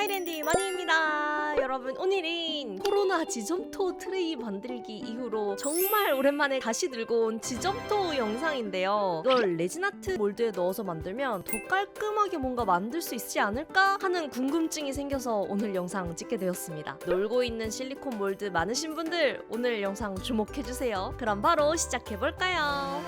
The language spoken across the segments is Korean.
하이랜디 머니입니다. 여러분, 오늘은 코로나 지점토 트레이 만들기 이후로 정말 오랜만에 다시 들고 온 지점토 영상인데요. 이걸 레진아트 몰드에 넣어서 만들면 더 깔끔하게 뭔가 만들 수 있지 않을까 하는 궁금증이 생겨서 오늘 영상 찍게 되었습니다. 놀고 있는 실리콘 몰드 많으신 분들 오늘 영상 주목해주세요. 그럼 바로 시작해볼까요?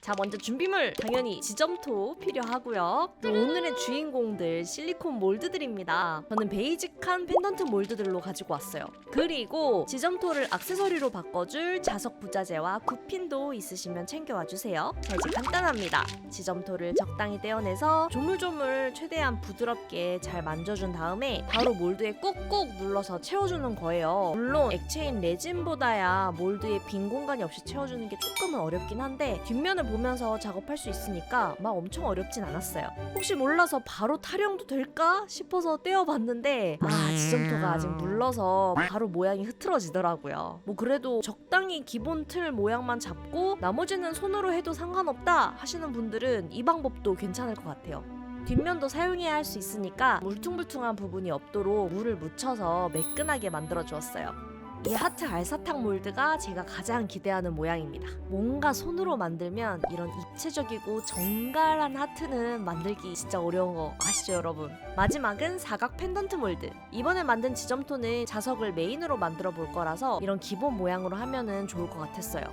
자, 먼저 준비물 당연히 지점토 필요하고요. 또 오늘의 주인공들 실리콘 몰드들입니다. 저는 베이직한 펜던트 몰드들로 가지고 왔어요. 그리고 지점토를 액세서리로 바꿔줄 자석 부자재와 굿핀도 있으시면 챙겨와 주세요. 자, 이제 간단합니다. 지점토를 적당히 떼어내서 조물조물 최대한 부드럽게 잘 만져준 다음에 바로 몰드에 꾹꾹 눌러서 채워주는 거예요. 물론 액체인 레진보다야 몰드에 빈 공간이 없이 채워주는 게 조금은 어렵긴 한데 뒷면을 보면서 작업할 수 있으니까 막 엄청 어렵진 않았어요. 혹시 몰라서 바로 타령도 될까 싶어서 떼어봤는데 지점토가 아직 물러서 바로 모양이 흐트러지더라고요. 뭐 그래도 적당히 기본 틀 모양만 잡고 나머지는 손으로 해도 상관없다 하시는 분들은 이 방법도 괜찮을 것 같아요. 뒷면도 사용해야 할 수 있으니까 울퉁불퉁한 부분이 없도록 물을 묻혀서 매끈하게 만들어 주었어요. 이 하트 알사탕 몰드가 제가 가장 기대하는 모양입니다. 뭔가 손으로 만들면 이런 입체적이고 정갈한 하트는 만들기 진짜 어려운 거 아시죠, 여러분? 마지막은 사각 펜던트 몰드. 이번에 만든 지점토는 자석을 메인으로 만들어 볼 거라서 이런 기본 모양으로 하면은 좋을 것 같았어요.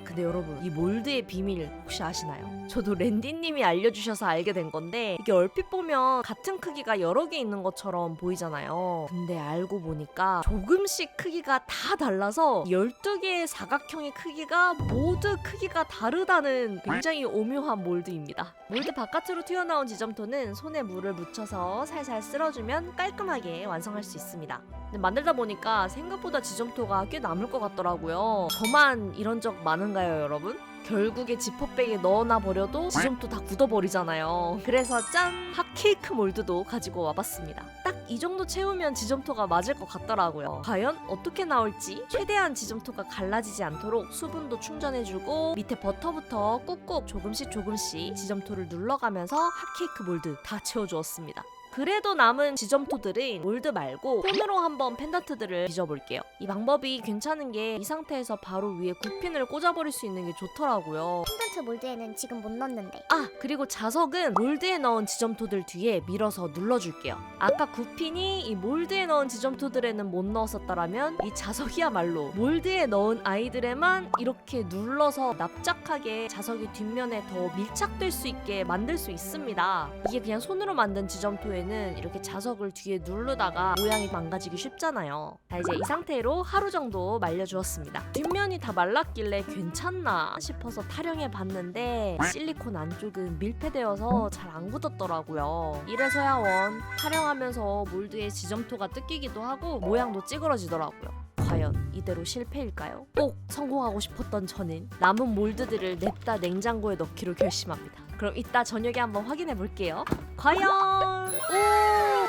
근데 여러분, 이 몰드의 비밀 혹시 아시나요? 저도 랜디님이 알려주셔서 알게 된 건데 이게 얼핏 보면 같은 크기가 여러 개 있는 것처럼 보이잖아요. 근데 알고 보니까 조금씩 크기가 다 달라서 12개의 사각형의 크기가 모두 크기가 다르다는 굉장히 오묘한 몰드입니다. 몰드 바깥으로 튀어나온 지점토는 손에 물을 묻혀서 살살 쓸어주면 깔끔하게 완성할 수 있습니다. 근데 만들다 보니까 생각보다 지점토가 꽤 남을 것 같더라고요. 저만 이런 적 많은가요, 여러분? 결국에 지퍼백에 넣어놔 버려도 지점토 다 굳어버리잖아요. 그래서 짠! 핫케이크 몰드도 가지고 와봤습니다. 딱 이 정도 채우면 지점토가 맞을 것 같더라고요. 과연 어떻게 나올지 최대한 지점토가 갈라지지 않도록 수분도 충전해주고 밑에 버터부터 꾹꾹 조금씩 지점토를 눌러가면서 핫케이크 몰드 다 채워주었습니다. 그래도 남은 지점토들은 몰드 말고 손으로 한번 펜던트들을 빚어볼게요. 이 방법이 괜찮은 게 이 상태에서 바로 위에 굿핀을 꽂아버릴 수 있는 게 좋더라고요. 펜던트 몰드에는 지금 못 넣는데. 그리고 자석은 몰드에 넣은 지점토들 뒤에 밀어서 눌러줄게요. 아까 굿핀이 이 몰드에 넣은 지점토들에는 못 넣었었다라면 이 자석이야말로 몰드에 넣은 아이들에만 이렇게 눌러서 납작하게 자석이 뒷면에 더 밀착될 수 있게 만들 수 있습니다. 이게 그냥 손으로 만든 지점토에 이렇게 자석을 뒤에 누르다가 모양이 망가지기 쉽잖아요. 자, 이제 이 상태로 하루 정도 말려주었습니다. 뒷면이 다 말랐길래 괜찮나 싶어서 타령해 봤는데 실리콘 안쪽은 밀폐되어서 잘 안 굳었더라고요. 이래서야 원 타령하면서 몰드에 지점토가 뜯기기도 하고 모양도 찌그러지더라고요. 과연 이대로 실패일까요? 꼭 성공하고 싶었던 저는 남은 몰드들을 냅다 냉장고에 넣기로 결심합니다. 그럼 이따 저녁에 한번 확인해 볼게요. 과연!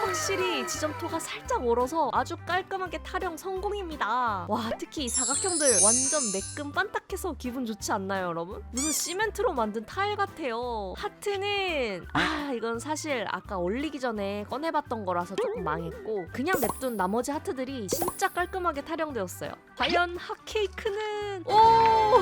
확실히 지점토가 살짝 얼어서 아주 깔끔하게 타령 성공입니다. 와, 특히 이 사각형들 완전 매끈 반딱해서 기분 좋지 않나요, 여러분? 무슨 시멘트로 만든 타일 같아요. 하트는 이건 사실 아까 얼리기 전에 꺼내봤던 거라서 조금 망했고 그냥 냅둔 나머지 하트들이 진짜 깔끔하게 타령되었어요. 과연 핫케이크는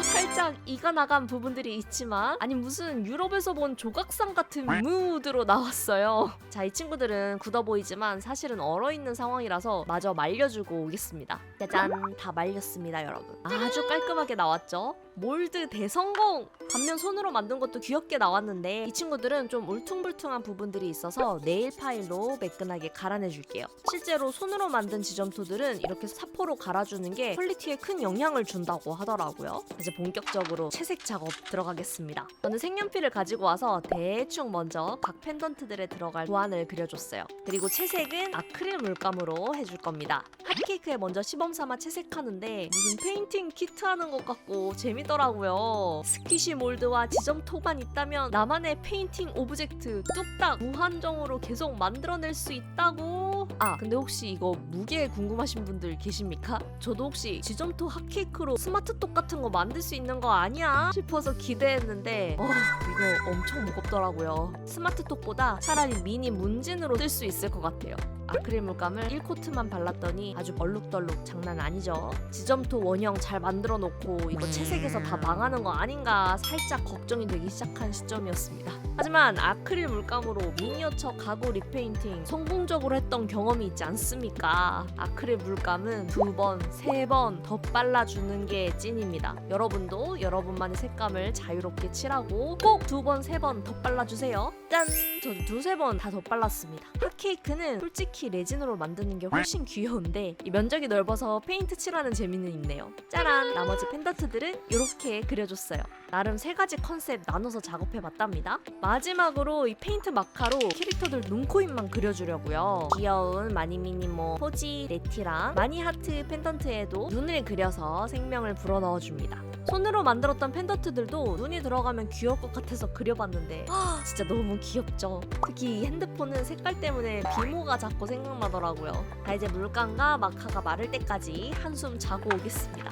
살짝 이가 나간 부분들이 있지만 아니 무슨 유럽에서 본 조각상 같은 무드로 나왔어요. 자, 이 친구들은 굳어 보이지만 사실은 얼어있는 상황이라서 마저 말려주고 오겠습니다. 짜잔, 다 말렸습니다, 여러분. 아주 깔끔하게 나왔죠? 몰드 대성공! 반면 손으로 만든 것도 귀엽게 나왔는데 이 친구들은 좀 울퉁불퉁한 부분들이 있어서 네일 파일로 매끈하게 갈아내줄게요. 실제로 손으로 만든 지점토들은 이렇게 사포로 갈아주는 게 퀄리티에 큰 영향을 준다고 하더라고요. 이제 본격적으로 채색 작업 들어가겠습니다. 저는 색연필을 가지고 와서 대충 먼저 각 펜던트들에 들어갈 도안을 그려줬어요. 그리고 채색은 아크릴 물감으로 해줄 겁니다. 핫케이크에 먼저 시범삼아 채색하는데 무슨 페인팅 키트 하는 것 같고 재밌더라고요. 있더라고요. 스퀴시 몰드와 지점토만 있다면 나만의 페인팅 오브젝트 뚝딱 무한정으로 계속 만들어낼 수 있다고. 아 근데 혹시 이거 무게 궁금하신 분들 계십니까? 저도 혹시 지점토 핫케이크로 스마트톡 같은 거 만들 수 있는 거 아니야? 싶어서 기대했는데 이거 엄청 무겁더라고요. 스마트톡보다 차라리 미니 문진으로 쓸 수 있을 것 같아요. 아크릴 물감을 1코트만 발랐더니 아주 얼룩덜룩 장난 아니죠. 지점토 원형 잘 만들어 놓고 이거 채색에서 다 망하는 거 아닌가 살짝 걱정이 되기 시작한 시점이었습니다. 하지만 아크릴 물감으로 미니어처 가구 리페인팅 성공적으로 했던 경험이 있지 않습니까? 아크릴 물감은 2번, 3번 더 발라주는 게 찐입니다. 여러분도 여러분만의 색감을 자유롭게 칠하고 꼭 2번, 3번 더 발라주세요. 짠! 저도 2-3번 다 덧발랐습니다. 핫케이크는 솔직히 레진으로 만드는 게 훨씬 귀여운데 이 면적이 넓어서 페인트 칠하는 재미는 있네요. 짜란! 나머지 펜던트들은 이렇게 그려줬어요. 나름 3가지 컨셉 나눠서 작업해봤답니다. 마지막으로 이 페인트 마카로 캐릭터들 눈, 코, 입만 그려주려고요. 귀여운 마니미니모, 포지, 네티랑 마니하트 펜던트에도 눈을 그려서 생명을 불어넣어줍니다. 손으로 만들었던 펜던트들도 눈이 들어가면 귀여울 것 같아서 그려봤는데 진짜 너무 귀엽죠. 특히 이 핸드폰은 색깔 때문에 비모가 자꾸 생각나더라고요. 자 이제 물감과 마카가 마를 때까지 한숨 자고 오겠습니다.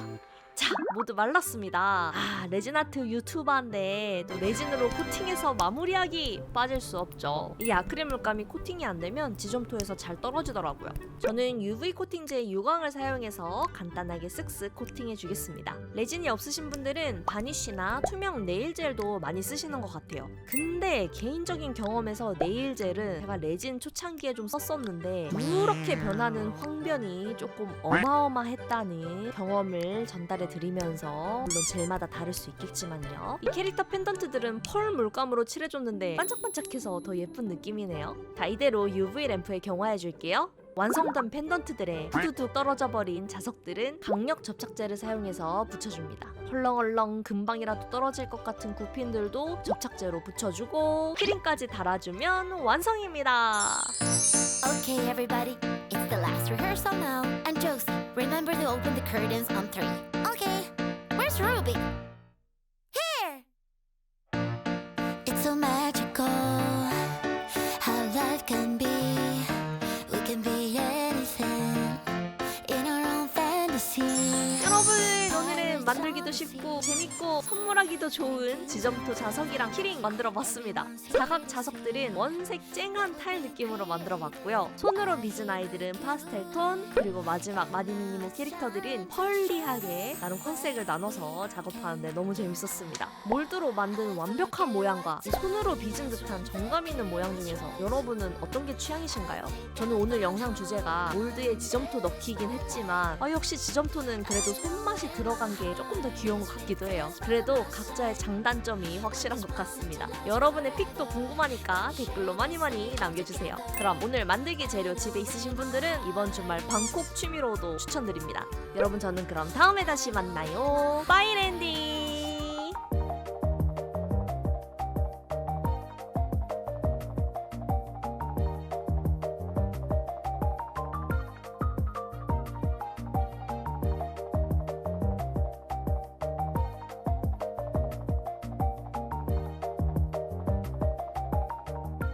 자 모두 말랐습니다. 레진아트 유튜버인데 또 레진으로 코팅해서 마무리하기 빠질 수 없죠. 이 아크릴 물감이 코팅이 안 되면 지점토에서 잘 떨어지더라고요. 저는 UV 코팅제 유광을 사용해서 간단하게 쓱쓱 코팅해 주겠습니다. 레진이 없으신 분들은 바니쉬나 투명 네일젤도 많이 쓰시는 것 같아요. 근데 개인적인 경험에서 네일젤은 제가 레진 초창기에 좀 썼었는데 이렇게 변하는 황변이 조금 어마어마했다는 경험을 전달해 드리면서 물론 젤마다 다를 수 있겠지만요. 이 캐릭터 펜던트들은 펄 물감으로 칠해줬는데 반짝반짝해서 더 예쁜 느낌이네요. 자 이대로 UV 램프에 경화해 줄게요. 완성된 펜던트들에 후두둑 떨어져 버린 자석들은 강력 접착제를 사용해서 붙여줍니다. 헐렁헐렁 금방이라도 떨어질 것 같은 굽힌들도 접착제로 붙여주고 키링까지 달아주면 완성입니다. Okay, everybody, it's the last rehearsal now. And Josie, remember to open the curtains on 3. Okay, where's Ruby? Here! It's so magical how life can be. We can be anything in our own fantasy. 여러분 오늘은 만들기도 쉽고 재밌고 선물하기도 좋은 지점토 자석이랑 키링 만들어봤습니다. 사각 자석들은 원색 쨍한 탈 느낌으로 만들어봤고요. 손으로 빚은 아이들은 파스텔 톤, 그리고 마지막 마디미니모 캐릭터들은 펄리하게 나름 컨셉을 나눠서 작업하는데 너무 재밌었습니다. 몰드로 만든 완벽한 모양과 손으로 빚은 듯한 정감 있는 모양 중에서 여러분은 어떤 게 취향이신가요? 저는 오늘 영상 주제가 몰드에 지점토 넣기긴 했지만 역시 지점토는 그래도 손맛이 들어간 게 조금 더 귀여운 것 같기도 해요. 그래도 각자의 장단점이 확실한 것 같습니다. 여러분의 픽도 궁금하니까 댓글로 많이 남겨주세요. 그럼 오늘 만들기 재료 집에 있으신 분들은 이번 주말 방콕 취미로도 추천드립니다. 여러분 저는 그럼 다음에 다시 만나요. 빠이 랜디.